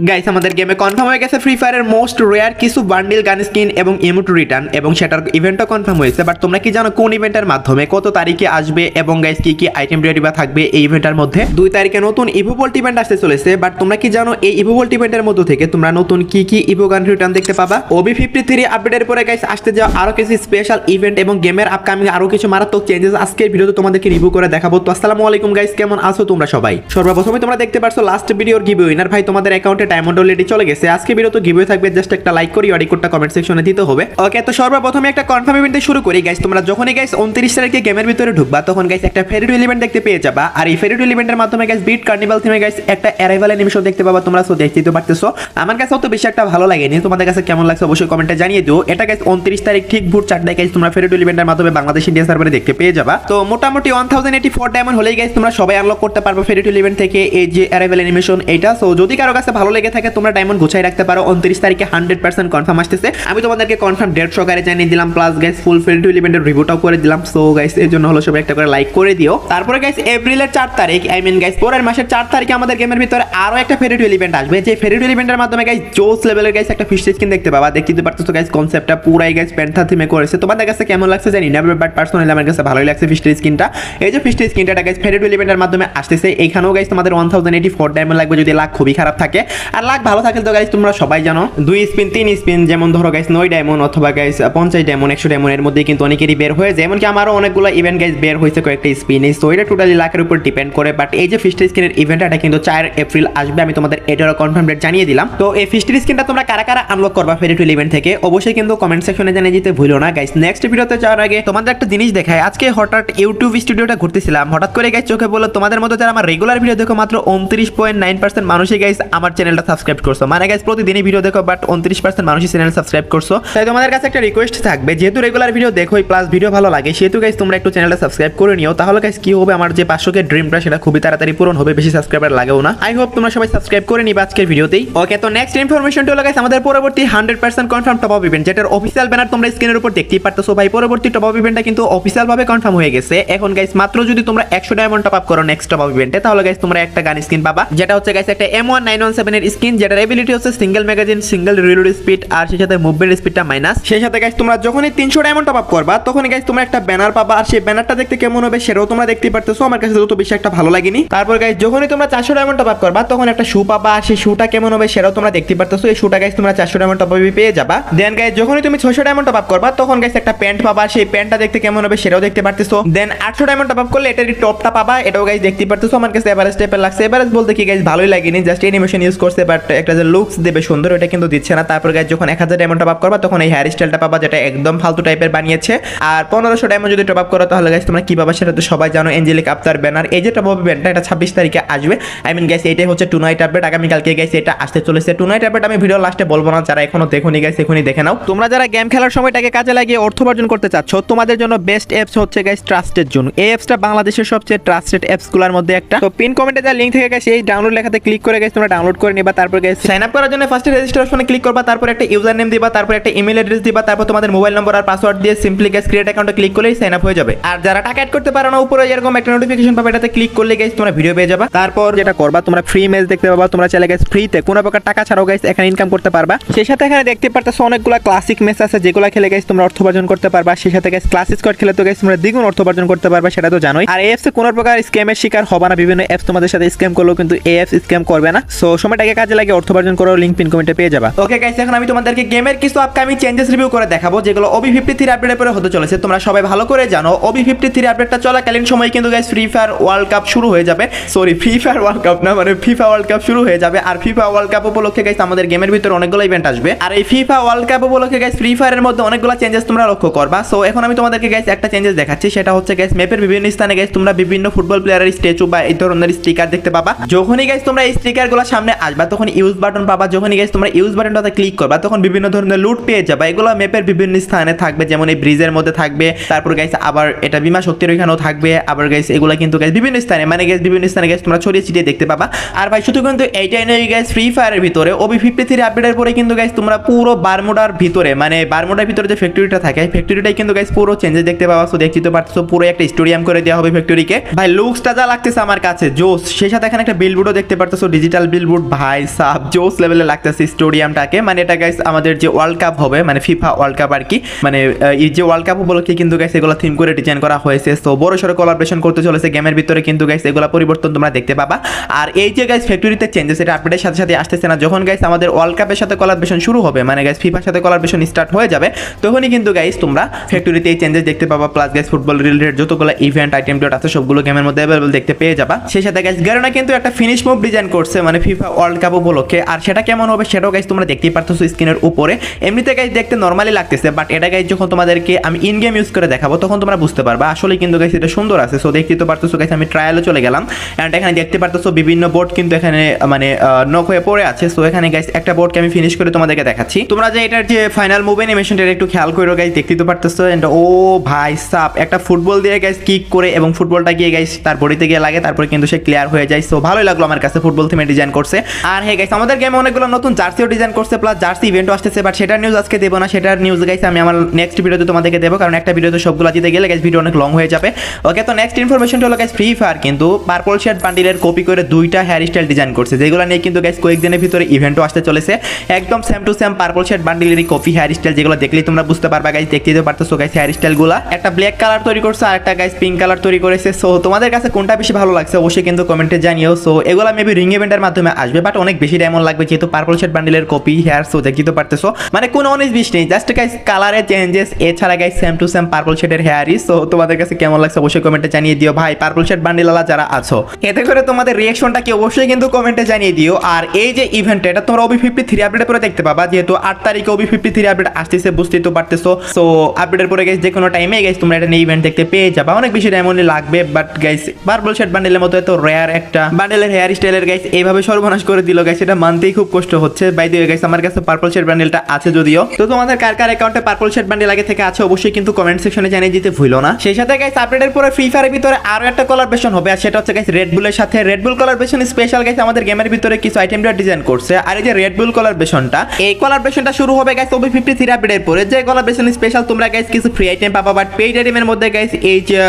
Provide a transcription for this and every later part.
Guys আমাদের গেমে confirm হয়ে গেছে ফ্রি ফায়ারের মোস্ট রেয়ার কিছু বান্ডিল গান স্কিন এবং ইমোট রিটার্ন এবং সেটার ইভেন্টও কনফার্ম হয়েছে। বাট তোমরা কি জানো কোন ইভেন্টের মাধ্যমে কত তারিখে আসবে এবং গাইস কি কি আইটেম রেডি বা থাকবে এই ইভেন্টের মধ্যে? 2 তারিখে নতুন ইভো ভোল্ট ইভেন্ট আসতে চলেছে। বাট তোমরা কি জানো এই ইভো ভোল্ট ইভেন্টের মধ্যে থেকে তোমরা নতুন কি কি ইভো গান রিটার্ন দেখতে পাবা? OB53 আপডেটের পরে গাইস আসতে যাওয়া আরো কিছু স্পেশাল ইভেন্ট এবং গেমের আপকামিং আরো কিছু মারাত্মক চেঞ্জেস আজকের ভিডিওতে তোমাদেরকে রিভিউ করে দেখাবো। তো আসসালামু আলাইকুম গাইস, কেমন আছো তোমরা সবাই? সর্বপ্রথমে তোমরা দেখতে পারছো লাস্ট ভিডিওর গিভওয়ে উইনার ভাই তোমাদের অ্যাকাউন্টে ডায়মন্ড অলরেডি চলে গেছে। আজকে ভিডিওতে গিভওয়ে থাকবে, জাস্ট একটা লাইক করি আর কোডটা কমেন্ট সেকশনে দিতে হবে। ওকে, তো সর্বপ্রথমে একটা কনফার্ম ইভেন্ট শুরু করি গাইস। তোমরা যখনই গাইস 29 তারিখে গেমের ভিতরে ঢুকবা তখন গাইস একটা ফেরি টুইল ইভেন্ট দেখতে পেয়ে যাবা। আর এই ফেরি টুইল ইভেন্টের মাধ্যমে গাইস বিট কার্নিভাল থিমে গাইস একটা অ্যারাইভাল অ্যানিমেশন দেখতে পাবা। তোমরা সো দেখতেই তো পারতেছো। আমার কাছে অত বেশি একটা ভালো লাগেনি, তোমাদের কাছে কেমন লাগছে অবশ্যই কমেন্টে জানিয়ে দিও। এটা গাইস 29 তারিখ ঠিক ভোর 4টায় গাইস তোমরা ফেরি টুইল ইভেন্টের মাধ্যমে বাংলাদেশ ইন্ডিয়া সার্ভারে দেখতে পেয়ে যাবা। তো মোটামুটি 1084 ডায়মন্ড হলেই গাইস তোমরা সবাই আনলক করতে পারবে ফেরি টুইল ইভেন্ট থেকে এই যে অ্যারাইভাল অ্যানিমেশন এইটা। সো যদি কারো কাছে ভালো লেগে থাকে তোমরা ডায়মন্ড গুছাই রাখতে পারো। 29 তারিখে 100% কনফার্ম আসতেছে। আমি তোমাদেরকে কনফার্ম ডেট সহকারে জানিয়ে দিলাম, প্লাস গাইস ফুল ফেরি টুইল ইভেন্টের রিভিউটাও করে দিলাম। সো গাইস এর জন্য হলো সবাই একটা করে লাইক করে দিও। তারপরে গাইস এপ্রিলের 4 তারিখ গাইস পরের মাসের 4 তারিখে আমাদের গেমের ভিতরে আরো একটা ফেরি টুইল ইভেন্ট আসবে। যে ফেরি টুইল ইভেন্টের মাধ্যমে গাইস জোস লেভেলের গাইস একটা ফিশ স্কিন দেখতে পাবা। দেখতে পারতেছো গাইস কনসেপ্টটা পুরাই গাইস প্যান্থা থিমে করেছে। তোমাদের কাছে কেমন লাগছে জানি না, বাট পার্সোনালি আমার কাছে ভালোই লাগছে ফিশ স্কিনটা। এই যে ফিশ স্কিনটা গাইস ফেরি টুইল ইভেন্টের মাধ্যমে আসতেছে। এইখানেও গাইস তোমাদের 1084 ডায়মন্ড লাগবে যদি লাক খুবই খারাপ থাকে। আর লাক ভালো থাকে তো গাইস তোমরা সবাই জানো 2 স্পিন 3 স্পিন যেমন ধরো গাইস 9 ডায়মন্ড অথবা গাইস 50 ডায়মন্ড 100 ডায়মন্ডের মধ্যে কিন্তু অনেকেরই বের হয়ে যায়। এমনকি আমারও অনেকগুলো ইভেন্ট গাইস বের হয়েছে কয়েকটা স্পিনে। সো এটা টোটালি লাকের উপর ডিপেন্ড করে। বাট এই যে ফিশ স্কিনের ইভেন্ট এটা কিন্তু 4 এপ্রিল আসবে। আমি তোমাদের এটারও কনফার্ম ডেট জানিয়ে দিলাম। তো এই ফিশ স্কিনটা তোমরা কারা কারা আনলক করবা ফেরি টুইল ইভেন্ট থেকে অবশ্যই কিন্তু কমেন্ট সেকশনে জানিয়ে দিতে ভুলো না গাইস। নেক্সট ভিডিওতে যাওয়ার আগে তোমাদের একটা জিনিস দেখায়। আজকে হঠাৎ ইউটিউব স্টুডিওটা ঘুরতেছিলাম, হঠাৎ করে গাইস চোখে বললো তোমাদের মতো যারা আমার রেগুলার ভিডিও দেখো মাত্র 29.9% মানুষই গাইস আমার চ্যানেলটা সাবস্ক্রাইব করছো। মানে গাইস প্রতিদিনই ভিডিও দেখো বাট 29% মানুষই চ্যানেল সাবস্ক্রাইব করছো। তাই তোমাদের কাছে একটা রিকোয়েস্ট থাকবে, যেহেতু রেগুলার ভিডিও দেখোই প্লাস ভিডিও ভালো লাগে সেহেতু গাইস তোমরা একটু চ্যানেলটা সাবস্ক্রাইব করে নিও। তাহলে গাইস কি হবে, আমার যে 500 ড্রিমটা সেটা খুবই তাড়াতাড়ি পূরণ হবে, বেশি সাবস্ক্রাইবার লাগেও না। আই হোপ তোমরা সবাই সাবস্ক্রাইব করে নিবা আজকের ভিডিওতেই। ওকে, তো নেক্সট ইনফরমেশনটা হলো গাইস আমাদের পরবর্তী 100% কনফার্ম টপ আপ ইভেন্ট, যেটার অফিসিয়াল ব্যানার তোমরা স্ক্রিনের উপর দেখতেই পারতেছো। ভাই পরবর্তী টপ আপ ইভেন্টটা কিন্তু অফিসিয়াল ভাবে কনফার্ম হয়ে গেছে। এখন গাইস মাত্র যদি তোমরা 100 ডায়মন্ড টপ আপ করো নেক্সট টপ আপ ইভেন্টে তাহলে গাইস তোমরা একটা গান স্কিন পাবা, যেটা হচ্ছে গাইস একটা M1917 এর স্কিন, যেটার এবিলিটি হচ্ছে single magazine, single reload speed আর সেই সাথে মুভমেন্ট স্পিডটা মাইনাস। সেই সাথে গাইস তোমরা যখনই 300 ডায়মন্ড টপ আপ করবা তখন গাইস তোমরা একটা ব্যানার পাবা। আর সেই ব্যানারটা দেখতে কেমন হবে সেটাও তোমরা দেখতেই পারতেছো। আমার কাছে তো বেশি একটা ভালো লাগেনি। তারপর গাইস যখনই তোমরা 400 ডায়মন্ড টপ আপ করবা তখন একটা শু পাবা। আর সেই শুটা কেমন হবে সেটাও তোমরা দেখতেই পারতেছো। এই শুটা গাইস তোমরা 400 ডায়মন্ড টপ আপে পেয়ে যাবা। দেন গাইস যখনই তুমি 600 ডায়মন্ড টপ আপ করবা তখন গাইস একটা প্যান্ট পাবা। সেই প্যান্টটা দেখতে কেমন হবে সেটাও দেখতে পারতেছো। দেন 800 ডায়মন্ড টপ আপ করলে এটারই টপটা পাবা, এটাও গাইস দেখতেই পারতেছো। আমার কাছে এভারেজ টাইপের লাগছে। এভারেজ বলতে কি গাইস ভালোই লাগেনি, জাস্ট অ্যানিমেশন ইউজ করছে বাট একটা যে লুকস দেবে সুন্দর ওটা কিন্তু দিচ্ছে না। তারপর গাইস যখন 1000 ডায়মন্ড টপ আপ করবা তখন এই হেয়ার স্টাইলটা পাবা, যেটা একদম ফালতু টাইপের বানিয়েছে। আর 1500 ডায়মন্ড যদি টপ আপ করো তাহলে গাইস তোমরা কি পাবা সেটা তো সবাই জানো, এঞ্জেলিক আফতার ব্যানার। এই যে টপ আপ ইভেন্টটা এটা 26 তারিখে আসবে। আই মিন গাইস এটাই হচ্ছে টু নাইট আপডেট। আগামী কালকে গাইস এটা আসতে চলেছে টু নাইট আপডেট। আমি ভিডিও লাস্টে বলবো না, যারা এখনো দেখোনি গাইস এখনই দেখে নাও। তোমরা যারা গেম খেলার সময়টাকে কাজে লাগিয়ে অর্থ উপার্জন করতে চাচ্ছ তোমাদের জন্য বেস্ট অ্যাপস হচ্ছে গাইস ট্রাস্টেড জোন। এই অ্যাপসটা বাংলাদেশের সবচেয়ে ট্রাস্টেড অ্যাপসগুলোর মধ্যে একটা। তো পিন কমেন্টে দেওয়া লিংক থেকে গাইস এই ডাউনলোড লেখাতে ক্লিক করে গাইস তোমরা ডাউনলোড করে নিবা। তারপর গাইস সাইন আপ করার জন্য ফার্স্টে রেজিস্টার অপশনে ক্লিক করবা, তারপর একটা ইউজার নেম দিবা, তারপর একটা ইমেল অ্যাড্রেস দিবা, তারপর তোমাদের মোবাইল নম্বর আর পাসওয়ার্ড দিয়ে সিম্পলি গাইস ক্রিয়েট অ্যাকাউন্টে ক্লিক করলেই সাইন আপ হয়ে যাবে। আর যারা টাকা অ্যাড করতে পারো না উপরে এরকম একটা নোটিফিকেশন পাবে, এটাতে ক্লিক করলে গাইস তোমরা ভিডিও পেয়ে যাবা। তারপর যেটা করবা তোমরা ফ্রি ম্যাচ দেখতে পাবা। তোমরা চাইলে গাইস ফ্রিতে কোনো প্রকার টাকা ছাড়াও গাইস এখানে ইনকাম করতে পারবা। সেই সাথে এখানে দেখতে পারতেছো অনেকগুলো ক্লাসিক ম্যাচ আছে যেগুলো খেলে গাইস তোমরা অর্থ উপার্জন করতে পারবা। সেই সাথে গাইস ক্লাস স্কোয়াড খেলে তো গাইস তোমরা দ্বিগুণ অর্থ উপার্জন করতে পারবা, সেটা তো জানোই। আর এই অ্যাপসে কোনো প্রকার স্ক্যামের শিকার হবে না। বিভিন্ন অ্যাপস তোমাদের সাথে স্ক্যাম করলেও কিন্তু এই অ্যাপস স্ক্যাম করবে না। সো সময়টাকে কাজে লাগিয়ে অর্থ উপার্জন করো, লিংক পিন কমেন্টে পেয়ে যাবা। ওকে গাইস এখন আমি তোমাদেরকে গেমের কিছু আপকামিং চেঞ্জেস রিভিউ করে দেখাবো যেগুলো OB53 আপডেটের পরে হতে চলেছে। তোমরা সবাই ভালো করে জানো OB53 আপডেটটা চলাকালীন সময় কিন্তু guys free fire world cup শুরু হয়ে যাবে। Sorry free fire world cup না, মানে ফিফা ওয়ার্ল্ড কাপ শুরু হয়ে যাবে। আর ফিফা ওয়ার্ল্ড কাপ উপলক্ষে গাইস আমাদের গেমের ভিতরে অনেকগুলো ইভেন্ট আসবে। আর এই ফিফা ওয়ার্ল্ড কাপ উপলক্ষে গাইস ফ্রি ফায়ারের মধ্যে অনেকগুলো চেঞ্জেস তোমরা লক্ষ্য করবা। সো এখন আমি তোমাদেরকে গাইস একটা চেঞ্জেস দেখাচ্ছি, সেটা হচ্ছে গাইস ম্যাপের বিভিন্ন স্থানে গাইস তোমরা বিভিন্ন ফুটবল প্লেয়ারের স্ট্যাচু বা এই ধরনের স্টিকার দেখতে পাবা। যখনই গাইস তোমরা এই স্টিকারগুলো সামনে আসবা তখন ইউজ বাটন পাবা। যখনই গাইস তোমরা ইউজ বাটনটাতে ক্লিক করবা তখন বিভিন্ন ধরনের লুট পেয়ে যাবা। এগুলো ম্যাপের বিভিন্ন স্থানে থাকবে, যেমন এই ব্রিজের মধ্যে থাকবে, তারপর গাইস আবার এটা বিমা শক্তির ওইখানেও থাকবে। আবার গাইস এগুলো কিন্তু গাইস বিভিন্ন স্থানে মানে গাইস বিভিন্ন স্থানে গাইস তোমরা ছড়িয়ে ছিটিয়ে দেখতে পাবা। আর ভাই শুধু কিন্তু এইটাই নয় গাইস, ফ্রি ফায়ারের ভিতরে OB53 আপডেটের পরে কিন্তু গাইস তোমরা পুরো বারমুডার ভিতরে মানে বারমুডার ভিতরে যে ফ্যাক্টরিটা থাকে ফ্যাক্টরিটাই কিন্তু গাইস পুরো চেঞ্জেস দেখতে পাবা। সো দেখতে পারছো পুরো একটা স্টেডিয়াম করে দেওয়া হবে ফ্যাক্টরিকে। ভাই লুকসটা যা লাগতেছে আমার কাছে জোস। সেই সাথে এখানে একটা বিলবোর্ডও দেখতে পারতেছো, ডিজিটাল বিলবোর্ড। ভাই ভাই সাব জোস লেভেলে লাগতেছে স্টেডিয়ামটাকে। মানে এটা গাইস আমাদের যে ওয়ার্ল্ড কাপ হবে, মানে ফিফা ওয়ার্ল্ড কাপ আর কি, মানে এই যে ওয়ার্ল্ড কাপ উপলক্ষে কিন্তু গাইস এগুলো থিম করে ডিজাইন করা হয়েছে। সো বড় সড়ো কোলাবরেশন করতে চলেছে গেমের ভিতরে, কিন্তু গাইস এগুলো পরিবর্তন তোমরা দেখতে পাবা। আর এই যে গাইস ফ্যাক্টরিতে চেঞ্জেস, এটা আপডেটের সাথে সাথে আসতেছে না। যখন গাইস আমাদের ওয়ার্ল্ড কাপের সাথে কোলাবরেশন শুরু হবে, মানে গাইস ফিফার সাথে কোলাবরেশন স্টার্ট হয়ে যাবে, তখনই কিন্তু গাইস তোমরা ফ্যাক্টরিতে এই চেঞ্জেস দেখতে পাবা। প্লাস গাইস ফুটবল রিলেটেড যতগুলো ইভেন্ট আইটেম ডট আছে সবগুলো গেমের মধ্যে অ্যাভেলেবল দেখতে পেয়ে যাবা। সেই সাথে গাইস গারোনা কিন্তু একটা ফিনিশ মুভ ডিজাইন করছে মানে ফিফা ওয়ার্ল্ড কাপ উপলক্ষে। আর সেটা কেমন হবে সেটাও গাইস তোমরা দেখতেই পারতেছো স্ক্রিনের উপরে। এমনিতে গাইস দেখতে নরমালি লাগতেছে, বাট এটা গাইস যখন তোমাদেরকে আমি ইন গেম ইউজ করে দেখাবো তখন তোমরা বুঝতে পারবা আসলে কিন্তু গাইস এটা সুন্দর আছে। সো দেখতে তো পারতেছো গাইস, আমি ট্রায়ালে চলে গেলাম এন্ড এখানে দেখতে পারতেছো বিভিন্ন বোর্ড কিন্তু এখানে মানে নক হয়ে পড়ে আছে। সো এখানে গাইস একটা বোর্ডকে আমি ফিনিশ করে তোমাদেরকে দেখাচ্ছি। তোমরা যে এটার যে ফাইনাল মুভ অ্যানিমেশনটা একটু খেয়াল করো গাইস, দেখতে তো পারতেছো। এন্ড ও ভাই সাপ, একটা ফুটবল দিয়ে গাইস কিক করে এবং ফুটবলটা গিয়ে গাইস তার বডিতে গিয়ে লাগে, তারপরে কিন্তু সে ক্লিয়ার হয়ে যায়। সো ভালোই লাগলো আমার কাছে, ফুটবল থিমে ডিজাইন করছে। আর হ্যাঁ গাইস আমাদের গেমে অনেকগুলো নতুন জার্সিও ডিজাইন করছে, প্লাস জার্সি ইভেন্টও আসতেছে, বাট সেটার নিউজ আজকে দেবো না। সেটার নিউজ গাইস আমি আমার নেক্সট ভিডিওতে তোমাদেরকে দেবো, কারণ একটা ভিডিওতে সবগুলো দিতে গেলে গাইস ভিডিও অনেক লং হয়ে যাবে। ওকে, তো নেক্সট ইনফরমেশনটা হলো গাইস ফ্রি ফায়ার কিন্তু পার্পল শেড বান্ডিলের কপি করে দুইটা হেয়ার স্টাইল ডিজাইন করছে, যেগুলো নিয়ে কিন্তু গাইস কয়েকদিনের ভিতরে ইভেন্টও আসতে চলেছে। একদম same to same purple shade বান্ডিলেরই কপি হেয়ার স্টাইল, যেগুলো দেখলেই তোমরা বুঝতে পারবা গাইস। দেখতেই তো পারতেছো গাইস হেয়ার স্টাইলগুলো, একটা ব্ল্যাক কালার তৈরি করছে আর একটা গাইস পিঙ্ক কালার তৈরি করেছে। সো তোমাদের কাছে কোনটা বেশি ভালো লাগছে অবশ্যই কিন্তু কমেন্টে জানিও। সো এগুলো মেবি রিং ইভেন্টের মাধ্যমে আসবে, বাট অনেক বেশি ডায়মন্ড লাগবে যেহেতু পার্পল শেড বান্ডিলের কপি হেয়ার। সো দেখতেই তো পারতেছো মানে কোনো 19-20 নেই, জাস্ট গাইস কালারে চেঞ্জেস, এছাড়া guys same to same purple শেডের হেয়ারই। সো তোমাদের কাছে কেমন লাগছে অবশ্যই কমেন্টে জানিয়ে দিও ভাই, পার্পল শেড বান্ডিলওয়ালা যারা আছো। এতে করে তোমাদের রিঅ্যাকশনটা কি অবশ্যই কিন্তু কমেন্টে জানিয়ে দিও। আর এই যে ইভেন্ট এটা তোমরা OB53 আপডেটের পরে দেখতে পাবা, যেহেতু 8 তারিখে OB53 আপডেট আসতেছে, বুঝতেই তো পারতেছো। সো আপডেটের পরে গাইস যে কোনো টাইমে গাইস তোমরা এটা নিয়ে ইভেন্ট দেখতে পেয়ে যাবা। অনেক বেশি ডায়মন্ড লাগবে, বাট গাইস পার্পল শেড বান্ডিলের মতো এত রেয়ার একটা বান্ডিলের হেয়ার স্টাইলের গাইস এইভাবে সর্বনাশ করে দিল গাইস, এটা মানতেই খুব কষ্ট হচ্ছে। বাই দ্য ওয়ে গাইস আমার কাছে পার্পল শেড বান্ডিলটা আছে যদিও। তো তোমাদের কার কার অ্যাকাউন্টে পার্পল শেড বান্ডিল আগে থেকে আছে অবশ্যই কিন্তু কমেন্ট সেকশনে জানিয়ে দিতে ভুলো না। সেই সাথে গাইস আপডেটের পরে ফ্রি ফায়ারের ভিতরে আরো একটা কোলাবরেশন হবে, আর সেটা হচ্ছে গাইস রেড বুলের সাথে। রেড বুল কোলাবরেশন স্পেশাল গাইস আমাদের গেমের ভিতরে কিছু আইটেম ডিজাইন করছে। আর এই যে রেড বুল কোলাবরেশনটা, এই কোলাবরেশনটা শুরু হবে গাইস OB53 আপডেটের পরে। যে কোলাবরেশন স্পেশাল তোমরা গাইস কিছু ফ্রি আইটেম পাবা, বাট পেইড আইটেমের মধ্যে গাইস এই যে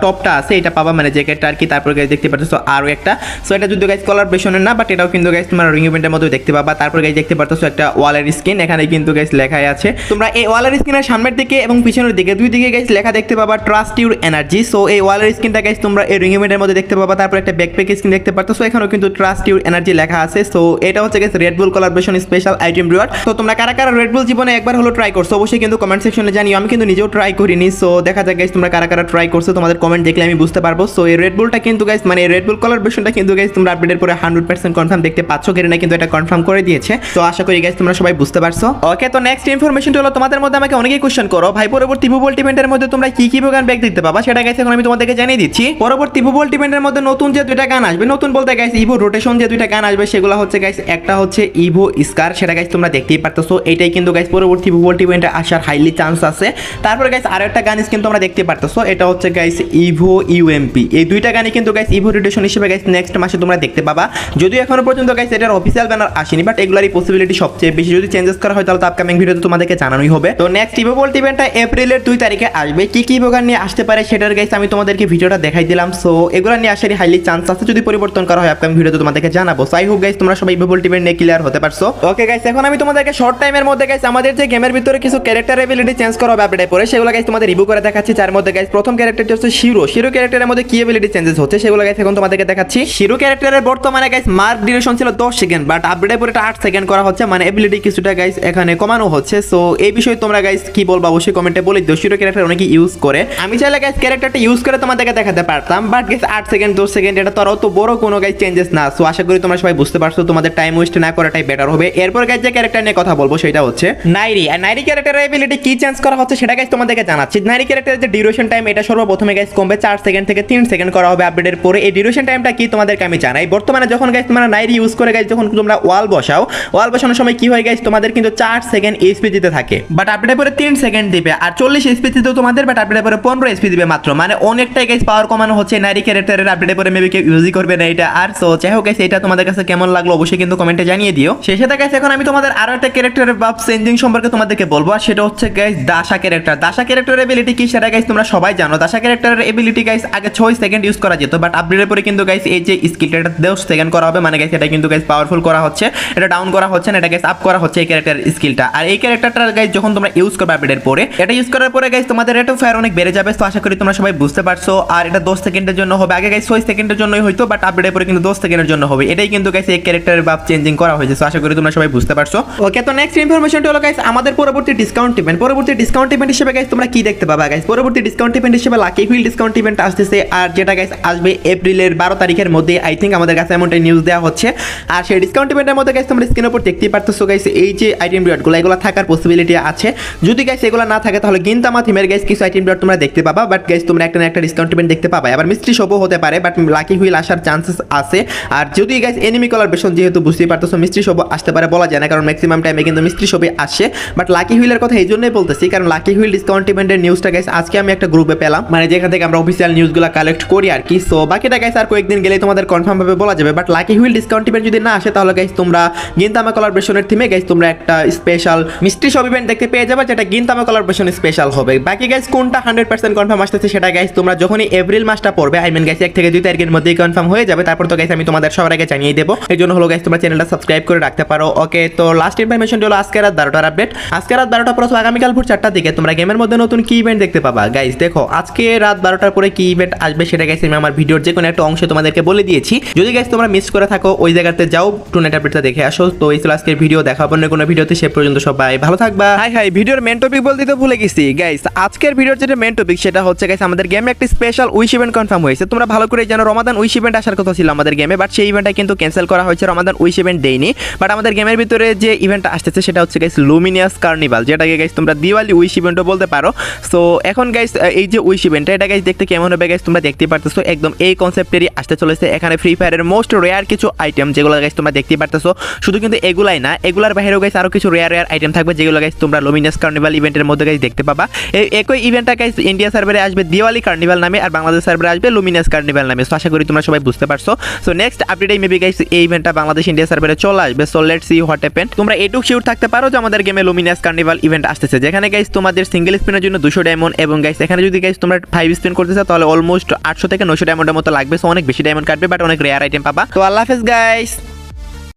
টপটা আছে এটা পাবা, মানে জ্যাকেটটা আর কি। তারপর গাইস দেখতে পারতেছো আরো একটা, সো এটা যদি গাইস কোলাবরেশনের না, বাট এটাও কিন্তু গাইস তোমরা রিং ইভেন্টের মধ্যে দেখতে পাবা। তারপর গাইস দেখতে পারতেছো একটা ওয়ালের স্ক্রিন, এখানে কিন্তু গাইস লেখাই আছে। তোমরা এই ওয়ালের স্ক্রিনের সামনের দিকে এবং পিছনের দিকে দুই দিকে গাইস লেখা দেখতে পাবা ট্রাস্ট ইউর এনার্জি। সো এই ওয়ালের স্ক্রিনটা গাইস তোমরা এই রিং ইভেন্টের মধ্যে দেখতে পাবা। তারপর একটা ব্যাকপ্যাক স্ক্রিন দেখতে পারতেছো, এখানেও কিন্তু ট্রাস্ট ইউর এনার্জি লেখা আছে। সো এটা হচ্ছে গাইস রেড বুল কোলাবরেশন স্পেশাল আইটেম রিওয়ার্ড। তো তোমরা কারা কারা রেড বুল জীবনে একবার হলো ট্রাই করছো অবশ্যই কিন্তু কমেন্ট সেকশনে জানিও। আমি কিন্তু নিজেও ট্রাই করিনি, সো দেখা যাক গাইস তোমরা কারা কারা ট্রাই করছো, তোমাদের কমেন্ট দেখলে আমি বুঝতে পারবো। সো এই রেড বুলটা কিন্তু গাইস মানে রেড বুল কোলাবরেশনটা কিন্তু গাইস তোমরা আপডেটের পরে 100% কনফার্ম দেখতে পাচ্ছ, গেরিনা কিন্তু এটা কনফার্ম করে দিয়েছে। তো আশা করি গাইস তোমরা সবাই বুঝতে পারছো। ওকে, তো নেক্সট ইনফরমেশনটা হলো তোমাদের মধ্যে আমাকে অনেকেই কোশ্চেন করো ভাই পরবর্তী ভুবল ইভেন্টের মধ্যে তোমরা কি কি গান ব্যাক দেখতে পাবা, সেটা গাইস এখন আমি তোমাদেরকে জানিয়ে দিচ্ছি। পরবর্তী ভুবল ইভেন্টের মধ্যে নতুন যে দুইটা গান আসবে, নতুন বলতে গাইস ইভো রোটেশন যে দুইটা গান আসবে সেগুলো হচ্ছে গাইস একটা হচ্ছে ইভো স্কার, সেটা গাইস তোমরা দেখতেই পারতেছো। এইটাই কিন্তু গাইস পরবর্তী ভুবল ইভেন্টে আসার হাইলি চান্স আছে। তারপরে গাইস আরো একটা গান কিন্তু তোমরা দেখতে পারতেছো, এটা হচ্ছে গাইস ইভো ইউএমপি। এই দুইটা গানই কিন্তু গাইস ইভো রোটেশন হিসেবে গাইস নেক্সট মাসে তোমরা দেখতে পাবা। যদিও এখনো পর্যন্ত গাইস এটার অফিসিয়াল ব্যানার আসেনি, বাট এগুলারই পসিবিলিটি সবচেয়ে বেশি। যদি চেঞ্জেস করা হয় তাহলে তো আপকামিং ভিডিওতে তোমাদেরকে জানানোই হবে। তো নেক্সট ইভো ভোল্ট ইভেন্টটা এপ্রিলের 2 তারিখে আসবে। কি কি ইভো গান নিয়ে আসতে পারে সেটার গাইস আমি তোমাদেরকে ভিডিওটা দেখাই দিলাম। সো এগুলা নিয়ে আসারই হাইলি চান্স আছে, যদি পরিবর্তন করা হয় আপকামিং ভিডিওতে তোমাদেরকে জানাবো। সো আই হোপ গাইস তোমরা সবাই ইভো ভোল্ট ইভেন্ট নিয়ে ক্লিয়ার হতে পারছো। ওকে গাইস, এখন আমি তোমাদেরকে শর্ট টাইমের মধ্যে গাইস আমাদের যে গেমের ভিতরে কিছু ক্যারেক্টার এবিলিটি চেঞ্জ করা হবে আপডেটে পরে, সেগুলো গাইস তোমাদের রিভিউ করে দেখাচ্ছি। যার মধ্যে গাইস প্রথম ক্যারেক্টারটি হচ্ছে শিরো। শিরো ক্যারেক্টারের মধ্যে কি এবিলিটি চেঞ্জেস হচ্ছে সেগুলো গাইস এখন তোমাদেরকে দেখাচ্ছি। শিরো ক্যারেক্টারের বর্তমানে গাইস মার্ক ডিউরেশন ছিল 10 সেকেন্ড, বাট আপডেটে পরে এটা 8 সেকেন্ড করা হচ্ছে, মানে এবিলিটি কিছুটা গাইস এখানে কমানো হচ্ছে। সো এই বিষয়ে তোমরা গাইস কি বলবা অবশ্যই কমেন্টে বলে দিও। শিরো ক্যারেক্টার অনেকে ইউজ করে, আমি চাইলে গাইস ক্যারেক্টারটা ইউজ করে তোমাদেরকে দেখাতে পারতাম, বাট গাইস 8 সেকেন্ড 10 সেকেন্ড এটা তো আর অত বড় কোনো গাইস চেঞ্জেস না। সো আশা করি তোমরা সবাই বুঝতে পারছো, তোমাদের টাইম ওয়েস্ট না করাটাই বেটার হবে। এরপর গাইস যে ক্যারেক্টার নিয়ে কথা বলবো সেটা হচ্ছে নাইরি। আর নাইরি ক্যারেক্টারের এবিলিটি কি চেঞ্জ করা হচ্ছে সেটা গাইস তোমাদেরকে জানাচ্ছি। নাইরি ক্যারেক্টারের যে ডিউরেশন টাইম এটা সর্বপ্রথমে গাইস কমবে 4 সেকেন্ড থেকে 3 সেকেন্ড করা হবে আপডেটের পরে। এই ডিউরেশন টাইমটা কি তোমাদেরকে আমি জানাই। বর্তমানে যখন গাইস তোমরা নাইরি ইউজ করে গাইস যখন তোমরা ওয়াল বসাও, ওয়াল বসানোর সময় কি হয় গাইস তোমাদের কিন্তু 4 সেকেন্ড এইচপি দিতে থাকে, বাট আপডেটের পরে 3 সেকেন্ড দিবে। আর 40 এইচপি দিতে তোমাদের, বাট আপডেটের পরে 15 এইচপি দিবে মাত্র, মানে অনেকটাই গাইস পাওয়ার কমানো হচ্ছে নাইরি ক্যারেক্টারের। আপডেটের পরে মেবি কেউ ইউজই করবে না এটা আর। সো যাই হোক গাইস এটা তোমাদের কাছে কেমন লাগলো অবশ্যই কিন্তু কমেন্টে জানিয়ে দিও। সেই সাথে গাইস এখন আমি তোমাদের আরো একটা ক্যারেক্টারের বাপ চেঞ্জিং সম্পর্কে তোমাদেরকে বলবো, আর সেটা হচ্ছে গাইস দাসা ক্যারেক্টার। দাসা ক্যারেক্টারের এবিলিটি কি সেটা গাইস তোমরা সবাই জানো। দাসা ক্যারেক্টারের এবিলিটি গাইস আগে 6 সেকেন্ড ইউজ করা যেত, বাট আপডেটের পরে কিন্তু গাইস এই যে স্কিলটা 10 সেকেন্ড করা হবে, মানে গাইস এটা কিন্তু কিন্তু গাইস পাওয়ারফুল করা হচ্ছে, এটা ডাউন করা হচ্ছে না, এটা গাইস আপ করা হচ্ছে এই ক্যারেক্টার স্কিলটা। আর এই ক্যারেক্টারটা গাইস যখন তোমরা ইউজ করবে আপডেটের পরে, এটা ইউজ করার পরে গাইস তোমাদের রেট অফ ফায়ার অনেক বেড়ে যাবে। তো আশা করি তোমরা সবাই বুঝতে পারছো। আর এটা 10 সেকেন্ডের জন্য হবে, আগে গাইস 6 সেকেন্ডের জন্যই হইতো, বাট আপডেটের পরে কিন্তু 10 সেকেন্ডের জন্য হবে। এটাই কিন্তু গাইস এই ক্যারেক্টারের বাপ চেঞ্জিং করা হয়েছে। তো আশা করি তোমরা সবাই বুঝতে পারছো। ওকে, তো নেক্সট ইনফরমেশনটা হলো গাইস আমাদের পরবর্তী ডিসকাউন্ট ইভেন্ট হিসেবে গাইস তোমরা কি দেখতে পাবা গাইস? পরবর্তী ডিসকাউন্ট ইভেন্ট হিসেবে লাকি হুইল ডিসকাউন্ট ইভেন্ট আসতেছে, আর যেটা গাইস আসবে এপ্রিলের 12 তারিখের মধ্যে। আই থিঙ্ক আমাদের কাছে এমনটাই নিউজ দেওয়া হচ্ছে। আর সেই ডিসকাউন্ট ইভেন্টের মধ্যে গাইস তোমরা স্ক্রিনের উপর দেখতেই পারতেছো গাইস এই যে আইটেম রিওয়ার্ডগুলো, এগুলো থাকার পসিবিলিটি আছে। যদি গাইস এগুলো না থাকে তাহলে গিনতামা থিমের গাইস কিছু আইটেম রিওয়ার্ড তোমরা দেখতে পাবা, বাট গাইস তোমরা একটা না একটা ডিসকাউন্ট ইভেন্ট দেখতে পাবা। আবার মিস্ট্রি শপও হতে পারে, বাট লাকি হুইল আসার চান্সেস আছে। আর যদি গাইস এনিমি কোলাবরেশন, যেহেতু বুঝতেই পারতেছো মিস্ট্রি শপ আসতে পারে বলা যায় না, কারণ ম্যাক্সিমাম টাইমে কিন্তু মিস্ট্রি শপে আসে। বাট লাকি হুইলের কথা এই জন্যই বলতেছি, কারণ লাকি হুইল ডিসকাউন্ট ইভেন্টের নিউজটা গাইস আজকে আমি একটা গ্রুপে পেলাম, মানে যেখান থেকে আমরা অফিসিয়াল নিউজগুলো কালেক্ট করি আর কি। সো বাকিটা গাইস আর কয়েকদিন গেলেই তোমাদের কনফার্ম ভাবে বলা যাবে। But lucky wheel discount event যদি না আসে তাহলে গাইস তোমরা গিনতামা কোলাবরেশনের থিমে গাইস তোমরা একটা স্পেশাল মিস্ট্রি শপ ইভেন্ট দেখতে পেয়ে যাবে, যেটা গিনতামা কোলাবরেশন স্পেশাল হবে। বাকি গাইস কোনটা 100% কনফার্ম আসতেছে সেটা গাইস তোমরা যখনই এপ্রিল মাসটা পড়বে, আই মিন গাইস 1 থেকে 2 তারিখের মধ্যেই কনফার্ম হয়ে যাবে। তারপর তো গাইস আমি তোমাদের সবার আগে জানিয়ে দেবো। এই জন্য হলো গাইস তোমরা চ্যানেলটা সাবস্ক্রাইব করে রাখতে পারো। ওকে, তো লাস্ট ইনফরমেশনটা হলো আজকে রাত 12টার আপডেট। আজকে রাত 12টা পর আগামীকাল ভোর 4টার দিকে তোমরা গেমের মধ্যে নতুন কি ইভেন্ট দেখতে পাবা গাইস। দেখো আজকে রাত 12টার পরে কি ইভেন্ট আসবে সেটা গাইস আমি আমার ভিডিওর যে কোনো একটা অংশে তোমাদেরকে বলে দিয়েছি। যদি গাইস তোমরা মিস করে থাকো ওই জায়গাতে যাও, টুনাইট আপডেটটা দেখে আসো। তো এই ছিল আজকের ভিডিও, দেখা হবে অন্য কোনো ভিডিওতে। সে পর্যন্ত সবাই ভালো থাকবা। হাই ভিডিওর মেন টপিক বলতে তো ভুলে গেছি গাইস। আজকের ভিডিওর যেটা মেন টপিক সেটা হচ্ছে গাইস আমাদের গেমে একটা স্পেশাল উইশ ইভেন্ট কনফার্ম হয়েছে। তোমরা ভালো করে জানো রমাদান উইশ ইভেন্ট আসার কথা ছিল আমাদের গেমে, বাট সেই ইভেন্টটা কিন্তু ক্যান্সেল করা হয়েছে। রমাদান উইশ ইভেন্ট দেয়নি, বাট আমাদের গেমের ভিতরে যে ইভেন্টটা আসতেছে সেটা হচ্ছে গাইস লুমিনিয়াস কার্নিভাল, যেটাকে গাইস তোমরা দিওয়ালি উইশ ইভেন্টও বলতে পারো। সো এখন গাইস এই যে উইশ ইভেন্টটা, এটা গাইস দেখতে কেমন হবে গাইস তোমরা দেখতে পারতেছো, একদম এই কনসেপ্টেরই আসতে চলেছে। এখানে ফ্রি ফায়ারের মোস্ট রেয়ার কিছু আইটেম যেগুলো গাইস তোমরা দেখতে পারতেছো, শুধু কিন্তু এগুলাই না, এগুলার বাইরেও গাইস আরো কিছু রেয়ার আইটেম থাকবে যেগুলো গাইস তোমরা লুমিনিয়াস কার্নিভাল ইভেন্টের মধ্যে গাইস দেখতে পাবা। এই একই ইভেন্টটা গাইস ইন্ডিয়া সার্ভারে আসবে দিওয়ালি কার্নিভাল নামে, আর বাংলাদেশ সার্ভারে আসবে লুমিনিয়াস কার্নিভাল নামে। সো আশা করি তোমরা সবাই বুঝতে পারছো। সো নেক্সট আপডেটে মেবি গাইস এই ইভেন্টটা বাংলাদেশ ইন্ডিয়া সার্ভারে চলে আসবে। So let's see what happen. তোমরা এটুক শিওর থাকতে পারো যে আমাদের গেমে লুমিনিয়াস কার্নিভাল ইভেন্ট আসতেছে, যেখানে গাইস তোমাদের সিঙ্গেল স্পিনের জন্য 200 ডায়মন্ড, এবং গাইস এখানে যদি গাইস তোমরা 5 স্পিন করতে চাও তাহলে অলমোস্ট 800 থেকে 900 ডায়মন্ডের মতো লাগবে। সো অনেক বেশি ডায়মন্ড কাটবে, বাট অনেক রেয়ার আইটেম পাবা। তো আল্লাহ হাফেজ গাইস।